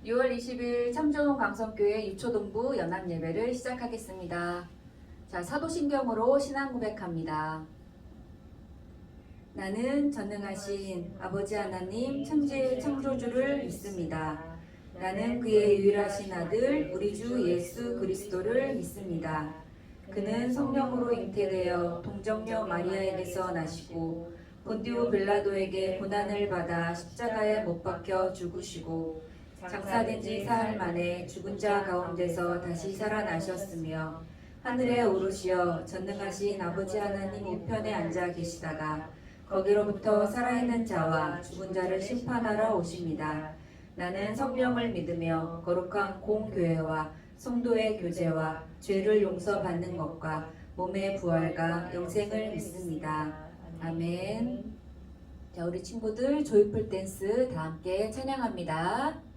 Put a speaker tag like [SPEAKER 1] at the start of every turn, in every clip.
[SPEAKER 1] 6월 20일 청주동 강성교회 유초동부 연합예배를 시작하겠습니다. 자, 사도신경으로 신앙 고백합니다. 나는 전능하신 아버지 하나님 천지의 창조주를 믿습니다. 나는 그의 유일하신 아들 우리 주 예수 그리스도를 믿습니다. 그는 성령으로 잉태되어 동정녀 마리아에게서 나시고 본디오 빌라도에게 고난을 받아 십자가에 못 박혀 죽으시고 장사된 지 사흘 만에 죽은 자 가운데서 다시 살아나셨으며 하늘에 오르시어 전능하신 아버지 하나님 우편에 앉아 계시다가 거기로부터 살아있는 자와 죽은 자를 심판하러 오십니다. 나는 성령을 믿으며 거룩한 공교회와 성도의 교제와 죄를 용서받는 것과 몸의 부활과 영생을 믿습니다. 아멘. 자, 우리 친구들 조이풀 댄스 다 함께 찬양합니다.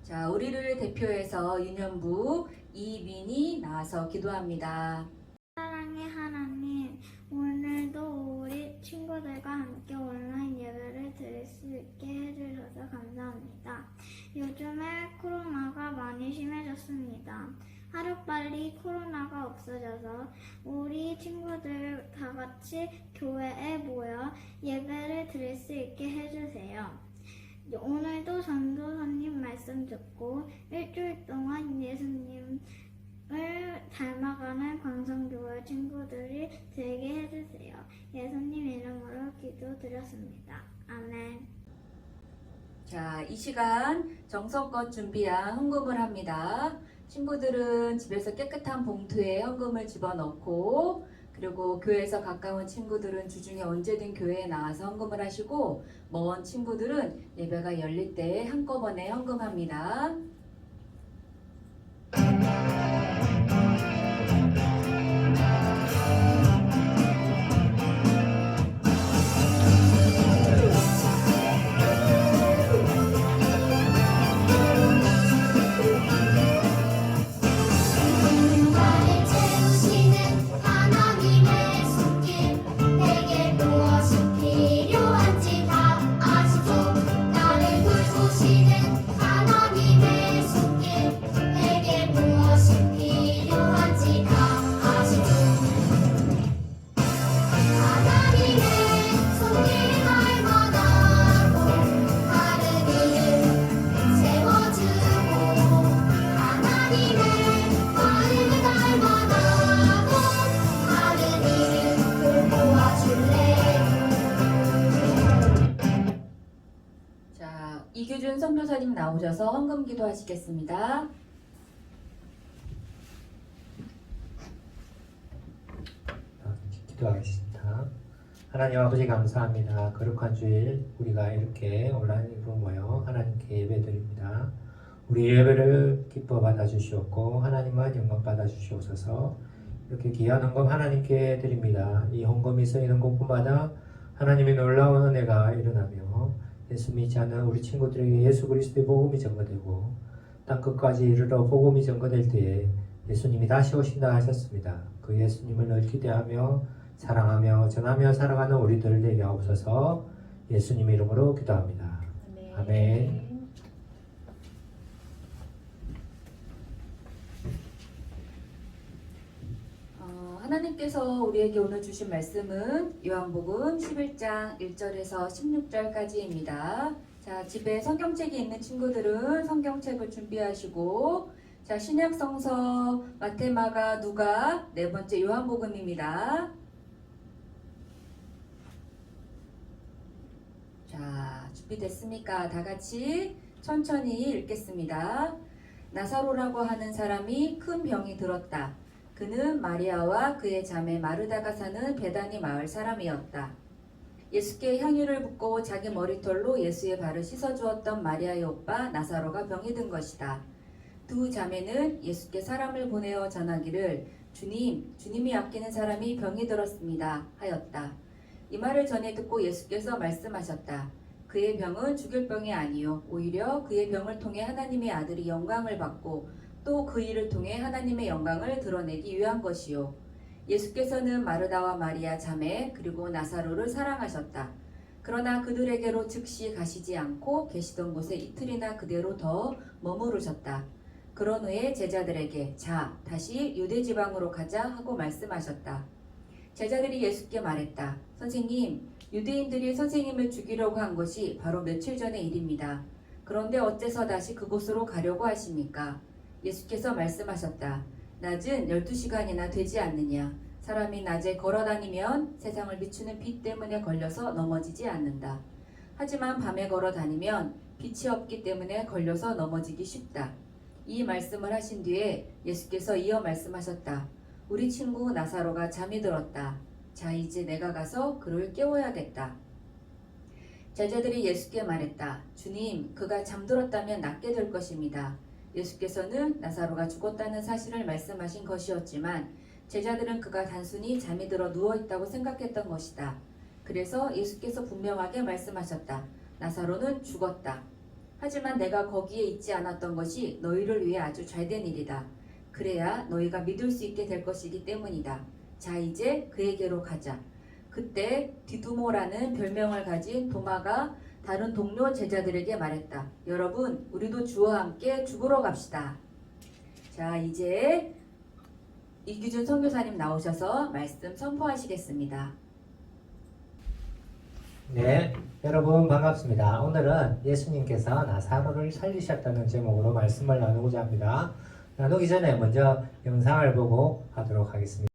[SPEAKER 1] 자, 우리를 대표해서 유년부 이민이 나와서 기도합니다.
[SPEAKER 2] 사랑의 하나님, 오늘도 우리 친구들과 함께 온라인 예배를 드릴 수 있게 해주셔서 감사합니다. 요즘에 코로나가 많이 심해졌습니다. 하루빨리 코로나가 없어져서 우리 친구들 다 같이 교회에 모여 예배를 드릴 수 있게 해주세요. 오늘도 전도사님 말씀 듣고 일주일 동안 예수님을 닮아가는 광성교회 친구들이 되게 해주세요. 예수님 이름으로 기도드렸습니다. 아멘.
[SPEAKER 1] 자, 이 시간 정성껏 준비한 헌금을 합니다. 친구들은 집에서 깨끗한 봉투에 헌금을 집어넣고, 그리고 교회에서 가까운 친구들은 주중에 언제든 교회에 나와서 헌금을 하시고, 먼 친구들은 예배가 열릴 때 한꺼번에 헌금합니다. 이규준 선교사님 나오셔서 헌금 기도하시겠습니다.
[SPEAKER 3] 기도하겠습니다. 하나님 아버지 감사합니다. 거룩한 주일 우리가 이렇게 온라인으로 모여 하나님께 예배드립니다. 우리 예배를 기뻐 받아주시옵고 하나님만 영광 받아주시옵소서. 이렇게 귀한 헌금 하나님께 드립니다. 이 헌금이 쓰이는 곳곳마다 하나님의 놀라운 은혜가 일어나며 예수 믿지 않는 우리 친구들에게 예수 그리스도의 복음이 전거되고 땅끝까지 이르러 복음이 전거될 때에 예수님이 다시 오신다 하셨습니다. 그 예수님을 늘 기대하며 사랑하며 전하며 살아가는 우리들 되게 하옵소서. 예수님 이름으로 기도합니다. 아멘.
[SPEAKER 1] 하나님께서 우리에게 오늘 주신 말씀은 요한복음 11장 1절에서 16절까지입니다. 자, 집에 성경책이 있는 친구들은 성경책을 준비하시고, 자, 신약 성서 마태, 마가, 누가, 네 번째 요한복음입니다. 자, 준비됐습니까? 다 같이 천천히 읽겠습니다. 나사로라고 하는 사람이 큰 병이 들었다. 그는 마리아와 그의 자매 마르다가 사는 베다니 마을 사람이었다. 예수께 향유를 붓고 자기 머리털로 예수의 발을 씻어주었던 마리아의 오빠 나사로가 병이 든 것이다. 두 자매는 예수께 사람을 보내어 전하기를 주님이 아끼는 사람이 병이 들었습니다 하였다. 이 말을 전해 듣고 예수께서 말씀하셨다. 그의 병은 죽을 병이 아니요 오히려 그의 병을 통해 하나님의 아들이 영광을 받고 또 그 일을 통해 하나님의 영광을 드러내기 위한 것이요. 예수께서는 마르다와 마리아 자매 그리고 나사로를 사랑하셨다. 그러나 그들에게로 즉시 가시지 않고 계시던 곳에 이틀이나 그대로 더 머무르셨다. 그런 후에 제자들에게 자, 다시 유대 지방으로 가자 하고 말씀하셨다. 제자들이 예수께 말했다. 선생님, 유대인들이 선생님을 죽이려고 한 것이 바로 며칠 전의 일입니다. 그런데 어째서 다시 그곳으로 가려고 하십니까? 예수께서 말씀하셨다. 낮은 12시간이나 되지 않느냐. 사람이 낮에 걸어다니면 세상을 비추는 빛 때문에 걸려서 넘어지지 않는다. 하지만 밤에 걸어다니면 빛이 없기 때문에 걸려서 넘어지기 쉽다. 이 말씀을 하신 뒤에 예수께서 이어 말씀하셨다. 우리 친구 나사로가 잠이 들었다. 자, 이제 내가 가서 그를 깨워야겠다. 제자들이 예수께 말했다. 주님, 그가 잠들었다면 낫게 될 것입니다. 예수께서는 나사로가 죽었다는 사실을 말씀하신 것이었지만 제자들은 그가 단순히 잠이 들어 누워있다고 생각했던 것이다. 그래서 예수께서 분명하게 말씀하셨다. 나사로는 죽었다. 하지만 내가 거기에 있지 않았던 것이 너희를 위해 아주 잘된 일이다. 그래야 너희가 믿을 수 있게 될 것이기 때문이다. 자, 이제 그에게로 가자. 그때 디두모라는 별명을 가진 도마가 다른 동료 제자들에게 말했다. 여러분, 우리도 주와 함께 죽으러 갑시다. 자, 이제 이규준 선교사님 나오셔서 말씀 선포하시겠습니다.
[SPEAKER 3] 네, 여러분 반갑습니다. 오늘은 예수님께서 나사로를 살리셨다는 제목으로 말씀을 나누고자 합니다. 나누기 전에 먼저 영상을 보고 하도록 하겠습니다.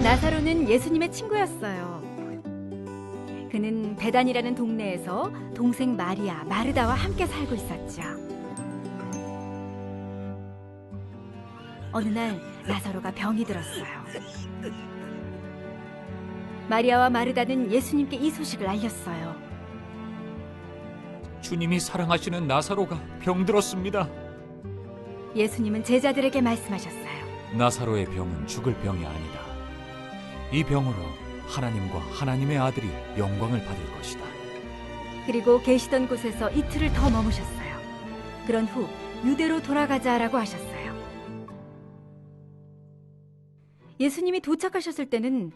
[SPEAKER 4] 나사로는 예수님의 친구였어요. 그는 베단이라는 동네에서 동생 마리아, 마르다와 함께 살고 있었죠. 어느 날 나사로가 병이 들었어요. 마리아와 마르다는 예수님께 이 소식을 알렸어요.
[SPEAKER 5] 주님이 사랑하시는 나사로가 병들었습니다.
[SPEAKER 4] 예수님은 제자들에게 말씀하셨어요.
[SPEAKER 5] 나사로의 병은 죽을 병이 아니다. 이 병으로 하나님과 하나님의 아들이 영광을 받을 것이다.
[SPEAKER 4] 그리고 계시던 곳에서 이틀을 더 머무셨어요. 그런 후 유대로 돌아가자라고 하셨어요. 예수님이 도착하셨을 때는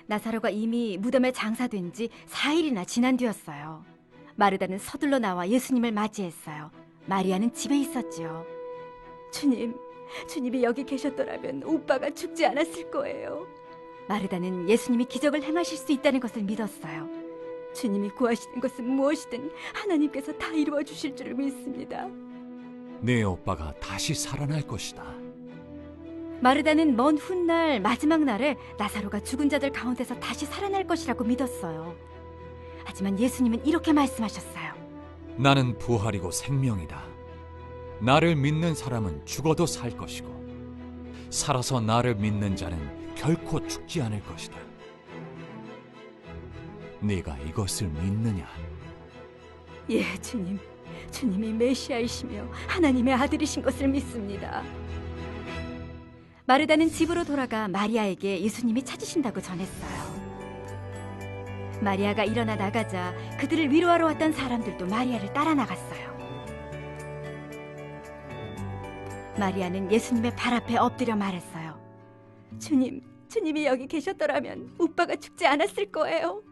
[SPEAKER 4] 나사로가 이미 무덤에 장사된 지 4일이나 지난 뒤였어요. 마르다는 서둘러 나와 예수님을 맞이했어요. 마리아는 집에 있었지요. 주님이 여기 계셨더라면 오빠가 죽지 않았을 거예요. 마르다는 예수님이 기적을 행하실 수 있다는 것을 믿었어요. 주님이 구하시는 것은 무엇이든 하나님께서 다 이루어 주실 줄을 믿습니다.
[SPEAKER 5] 네 오빠가 다시 살아날 것이다.
[SPEAKER 4] 마르다는 먼 훗날 마지막 날에 나사로가 죽은 자들 가운데서 다시 살아날 것이라고 믿었어요. 하지만 예수님은 이렇게 말씀하셨어요.
[SPEAKER 5] 나는 부활이고 생명이다. 나를 믿는 사람은 죽어도 살 것이고 살아서 나를 믿는 자는 결코 죽지 않을 것이다. 네가 이것을 믿느냐?
[SPEAKER 4] 예, 주님. 주님이 메시아이시며 하나님의 아들이신 것을 믿습니다. 마르다는 집으로 돌아가 마리아에게 예수님이 찾으신다고 전했어요. 마리아가 일어나 나가자 그들을 위로하러 왔던 사람들도 마리아를 따라 나갔어요. 마리아는 예수님의 발 앞에 엎드려 말했어요. 주님이 여기 계셨더라면 오빠가 죽지 않았을 거예요.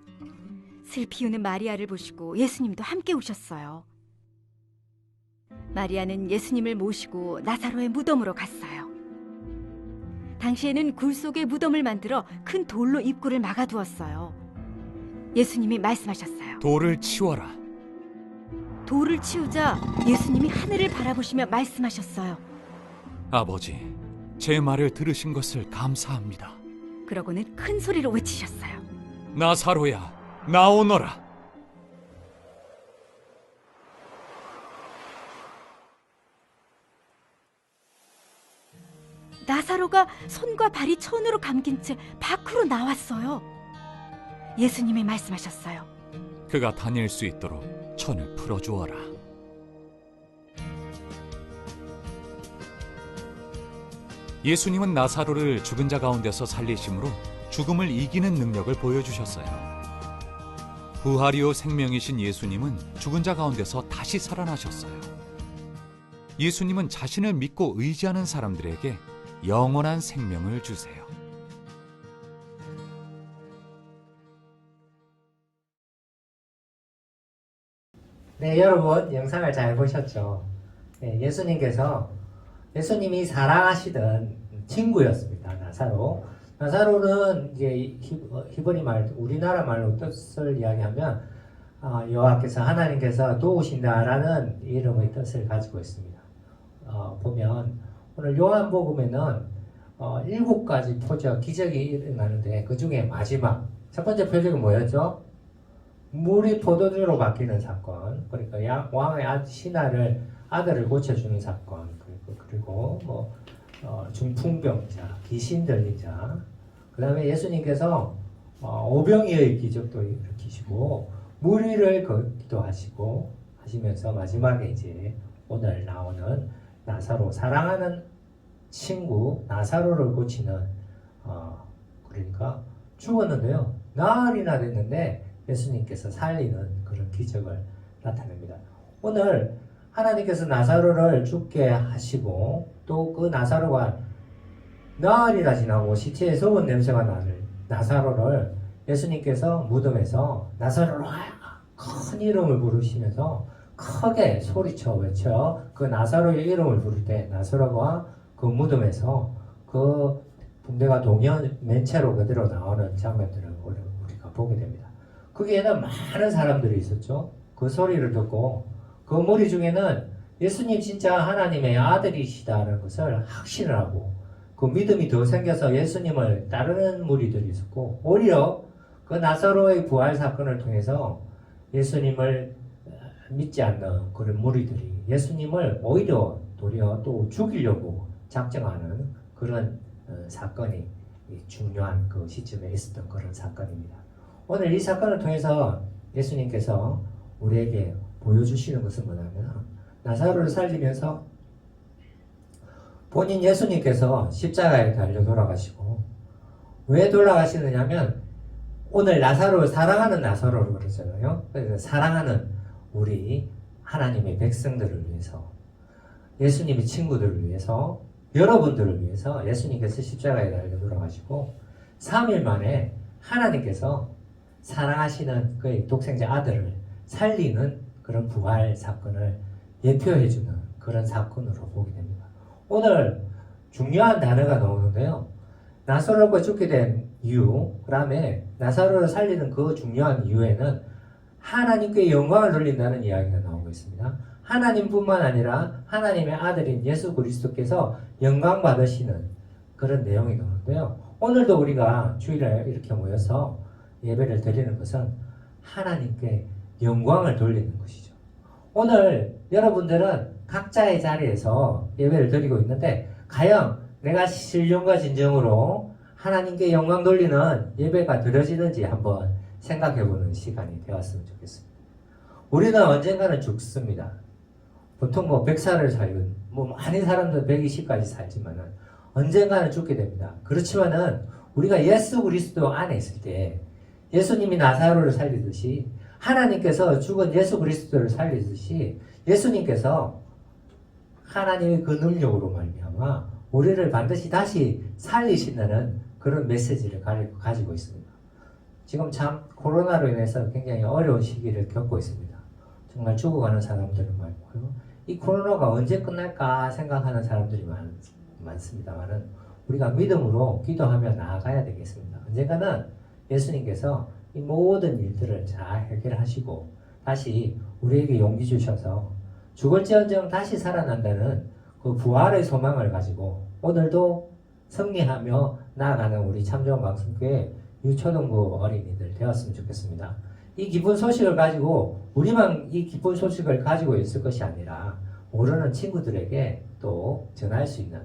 [SPEAKER 4] 슬피 우는 마리아를 보시고 예수님도 함께 오셨어요. 마리아는 예수님을 모시고 나사로의 무덤으로 갔어요. 당시에는 굴 속에 무덤을 만들어 큰 돌로 입구를 막아두었어요. 예수님이 말씀하셨어요.
[SPEAKER 5] 돌을 치워라.
[SPEAKER 4] 돌을 치우자 예수님이 하늘을 바라보시며 말씀하셨어요.
[SPEAKER 5] 아버지, 제 말을 들으신 것을 감사합니다.
[SPEAKER 4] 그러고는 큰 소리로 외치셨어요.
[SPEAKER 5] 나사로야, 나오너라.
[SPEAKER 4] 나사로가 손과 발이 천으로 감긴 채 밖으로 나왔어요. 예수님이 말씀하셨어요.
[SPEAKER 5] 그가 다닐 수 있도록 천을 풀어주어라. 예수님은 나사로를 죽은 자 가운데서 살리심으로 죽음을 이기는 능력을 보여주셨어요. 부활이요 생명이신 예수님은 죽은 자 가운데서 다시 살아나셨어요. 예수님은 자신을 믿고 의지하는 사람들에게 영원한 생명을 주세요.
[SPEAKER 3] 네, 여러분 영상을 잘 보셨죠? 네, 예수님이 사랑하시던 친구였습니다. 나사로. 나사로는 이제 히브리 말, 우리나라 말로 뜻을 이야기하면 여호와께서 하나님께서 도우신다라는 이름의 뜻을 가지고 있습니다. 보면 오늘 요한복음에는 7가지 표적, 기적이 일어나는데 그 중에 마지막 첫 번째 표적은 뭐였죠? 물이 포도주로 바뀌는 사건, 그러니까 왕의 신하를 아들을 고쳐주는 사건, 그리고 중풍병자, 귀신 들린 자, 그 다음에 예수님께서 오병이의 기적도 일으키시고 물 위를 걷기도 하시면서 마지막에 이제 오늘 나오는 나사로, 사랑하는 친구 나사로를 고치는 그러니까 죽었는데요 나흘이나 됐는데 예수님께서 살리는 그런 기적을 나타냅니다. 오늘 하나님께서 나사로를 죽게 하시고 또 그 나사로가 나흘이나 지나고 시체에 썩은 냄새가 나는 나사로를 예수님께서 무덤에서 나사로라 큰 이름을 부르시면서 크게 소리쳐 외쳐 그 나사로의 이름을 부를 때 나사로가 그 무덤에서 그 붕대가 맨 채로 그대로 나오는 장면들을 우리가 보게 됩니다. 거기에는 많은 사람들이 있었죠. 그 소리를 듣고 그 무리 중에는 예수님 진짜 하나님의 아들이시다는 것을 확신을 하고 그 믿음이 더 생겨서 예수님을 따르는 무리들이 있었고 오히려 그 나사로의 부활 사건을 통해서 예수님을 믿지 않는 그런 무리들이 예수님을 오히려 도리어 또 죽이려고 작정하는 그런 사건이 중요한 그 시점에 있었던 그런 사건입니다. 오늘 이 사건을 통해서 예수님께서 우리에게 보여주시는 것은 뭐냐면 나사로를 살리면서 본인 예수님께서 십자가에 달려 돌아가시고 왜 돌아가시느냐면 오늘 나사로를 사랑하는 나사로를 그러잖아요. 그래서 사랑하는 우리 하나님의 백성들을 위해서 예수님의 친구들을 위해서 여러분들을 위해서 예수님께서 십자가에 달려 돌아가시고 3일 만에 하나님께서 사랑하시는 그의 독생자 아들을 살리는 그런 부활 사건을 예표해주는 그런 사건으로 보게 됩니다. 오늘 중요한 단어가 나오는데요. 나사로가 죽게 된 이유, 그 다음에 나사로를 살리는 그 중요한 이유에는 하나님께 영광을 돌린다는 이야기가 나오고 있습니다. 하나님뿐만 아니라 하나님의 아들인 예수 그리스도께서 영광 받으시는 그런 내용이 나오는데요. 오늘도 우리가 주일에 이렇게 모여서 예배를 드리는 것은 하나님께 영광을 돌리는 것이죠. 오늘 여러분들은 각자의 자리에서 예배를 드리고 있는데 과연 내가 신령과 진정으로 하나님께 영광 돌리는 예배가 드려지는지 한번 생각해보는 시간이 되었으면 좋겠습니다. 우리는 언젠가는 죽습니다. 보통 100살을 살고 많은 사람들은 120까지 살지만은 언젠가는 죽게 됩니다. 그렇지만은 우리가 예수 그리스도 안에 있을 때 예수님이 나사로를 살리듯이 하나님께서 죽은 예수 그리스도를 살리듯이 예수님께서 하나님의 그 능력으로 말미암아 우리를 반드시 다시 살리신다는 그런 메시지를 가지고 있습니다. 지금 참 코로나로 인해서 굉장히 어려운 시기를 겪고 있습니다. 정말 죽어가는 사람들은 많고요. 이 코로나가 언제 끝날까 생각하는 사람들이 많습니다만은 우리가 믿음으로 기도하며 나아가야 되겠습니다. 언젠가는 예수님께서 이 모든 일들을 잘 해결하시고 다시 우리에게 용기 주셔서 죽을지언정 다시 살아난다는 그 부활의 소망을 가지고 오늘도 승리하며 나아가는 우리 참좋은 방송교회 유초등부 어린이들 되었으면 좋겠습니다. 이 기쁜 소식을 가지고 우리만 이 기쁜 소식을 가지고 있을 것이 아니라 모르는 친구들에게 또 전할 수 있는,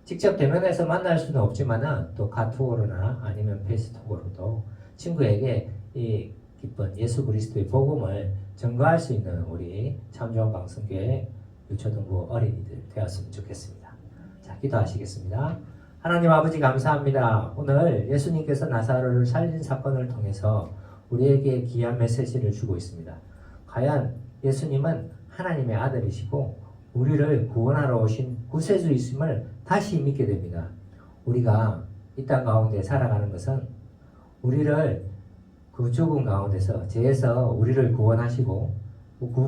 [SPEAKER 3] 직접 대면해서 만날 수는 없지만은 또 카톡으로나 아니면 페이스톡으로도 친구에게 이 기쁜 예수 그리스도의 복음을 전가할 수 있는 우리 참좋은 방송교회 유초등부 어린이들 되었으면 좋겠습니다. 자, 기도하시겠습니다. 하나님 아버지 감사합니다. 오늘 예수님께서 나사로를 살린 사건을 통해서 우리에게 귀한 메시지를 주고 있습니다. 과연 예수님은 하나님의 아들이시고 우리를 구원하러 오신 구세주이심을 다시 믿게 됩니다. 우리가 이 땅 가운데 살아가는 것은 우리를 그 죽음 가운데서 죄에서 우리를 구원하시고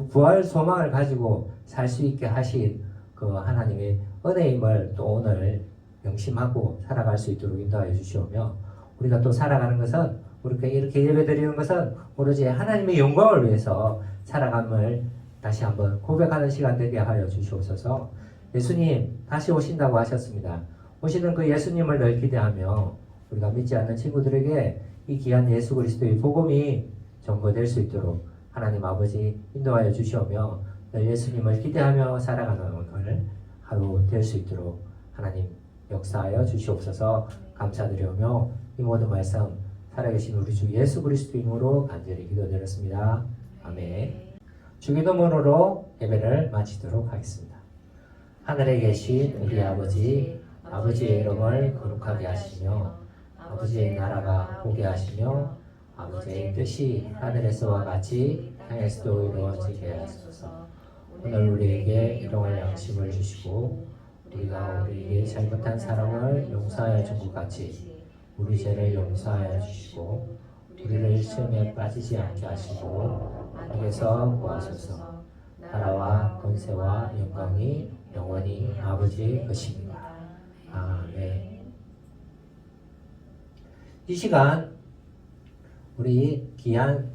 [SPEAKER 3] 부활 소망을 가지고 살 수 있게 하신 그 하나님의 은혜임을 또 오늘 명심하고 살아갈 수 있도록 인도하여 주시오며, 우리가 또 살아가는 것은 우리가 이렇게 예배드리는 것은 오로지 하나님의 영광을 위해서 살아감을 다시 한번 고백하는 시간 되게 하여 주시옵소서. 예수님 다시 오신다고 하셨습니다. 오시는 그 예수님을 늘 기대하며 우리가 믿지 않는 친구들에게 이 귀한 예수 그리스도의 복음이 전거될 수 있도록 하나님 아버지 인도하여 주시오며 늘 예수님을 기대하며 살아가는 오늘 하루 될 수 있도록 하나님 역사하여 주시옵소서. 감사드리오며 이 모든 말씀 살아계신 우리 주 예수 그리스도 이름으로 간절히 기도드렸습니다. 아멘. 주기도문으로 예배를 마치도록 하겠습니다. 하늘에 계신 우리 아버지, 아버지의 이름을 거룩하게 하시며 아버지의 나라가 오게 하시며 아버지의 뜻이 하늘에서와 같이 땅에서도 이루어지게 하소서. 오늘 우리에게 일용할 양식을 주시고 우리가 우리에게 잘못한 사람을 용서하여 준 것 같이 우리 죄를 용서하여 주시고 우리를 시험에 빠지지 않게 하시고 악에서 구하소서. 나라와 권세와 영광이 영원히 아버지의 것입니다. 아멘. 이 시간 우리 귀한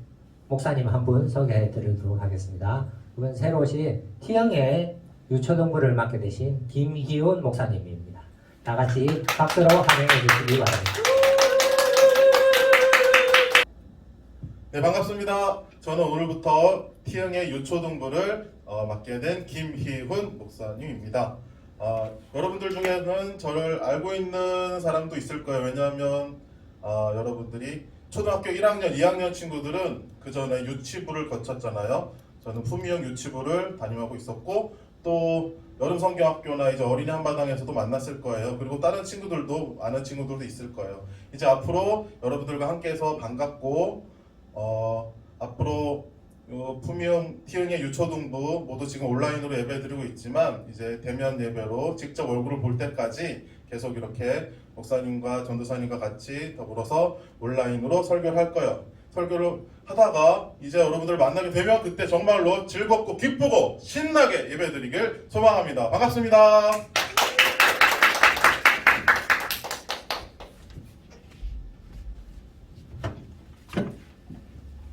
[SPEAKER 3] 목사님 한 분 소개해 드리도록 하겠습니다. 이번 새로 오신 T형의 유초등부를 맡게 되신 김희훈 목사님입니다. 다 같이 박수로 환영해 주시기 바랍니다.
[SPEAKER 6] 네, 반갑습니다. 저는 오늘부터 T형의 유초등부를 맡게 된 김희훈 목사님입니다. 여러분들 중에는 저를 알고 있는 사람도 있을 거예요. 왜냐하면 여러분들이 초등학교 1학년, 2학년 친구들은 그 전에 유치부를 거쳤잖아요. 저는 품위형 유치부를 담임하고 있었고 또 여름 성경학교나 이제 어린이 한마당에서도 만났을 거예요. 그리고 다른 친구들도 아는 친구들도 있을 거예요. 이제 앞으로 여러분들과 함께해서 반갑고 앞으로 품위형 T형의 유초등부 모두 지금 온라인으로 예배드리고 있지만 이제 대면 예배로 직접 얼굴을 볼 때까지 계속 이렇게 목사님과 전도사님과 같이 더불어서 온라인으로 설교를 할 거예요. 설교를 하다가 이제 여러분들 만나게 되면 그때 정말로 즐겁고 기쁘고 신나게 예배드리길 소망합니다. 반갑습니다.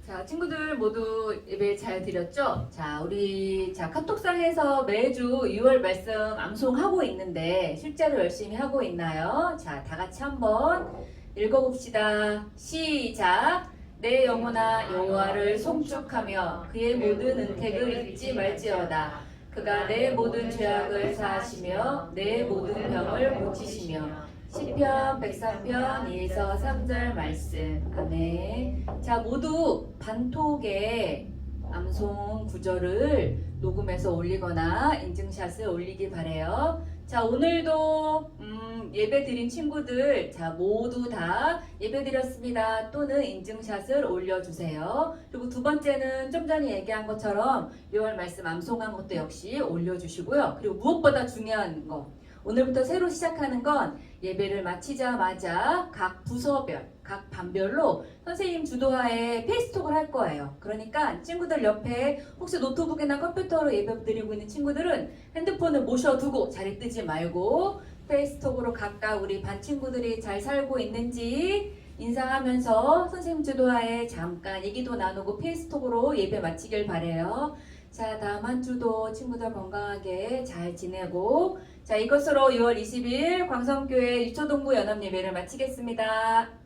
[SPEAKER 1] 자, 친구들 모두 모두 예배 잘 드렸죠? 자, 우리 카톡상에서 매주 6월 말씀 암송하고 있는데 실제로 열심히 하고 있나요? 자, 다 같이 한번 읽어봅시다. 시작. 내 영혼아 여호와를 송축하며 그의 모든 은택을 잊지 말지어다. 그가 내 모든 죄악을 사하시며 내 모든 병을 고치시며. 시편 103편 2에서 3절 말씀. 아멘. 자, 모두 반톡에 암송 구절을 녹음해서 올리거나 인증샷을 올리기 바래요. 자, 오늘도 예배 드린 친구들 모두 다 예배 드렸습니다 또는 인증샷을 올려주세요. 그리고 두 번째는 좀 전에 얘기한 것처럼 6월 말씀 암송한 것도 역시 올려주시고요. 그리고 무엇보다 중요한 거, 오늘부터 새로 시작하는 건 예배를 마치자마자 각 부서별, 각 반별로 선생님 주도하에 페이스톡을 할 거예요. 그러니까 친구들 옆에 혹시 노트북이나 컴퓨터로 예배 드리고 있는 친구들은 핸드폰을 모셔두고 자리 뜨지 말고 페이스톡으로 각각 우리 반 친구들이 잘 살고 있는지 인사하면서 선생님 주도하에 잠깐 얘기도 나누고 페이스톡으로 예배 마치길 바래요. 자, 다음 한 주도 친구들 건강하게 잘 지내고, 자, 이것으로 6월 20일 광성교회 유초동부 연합 예배를 마치겠습니다.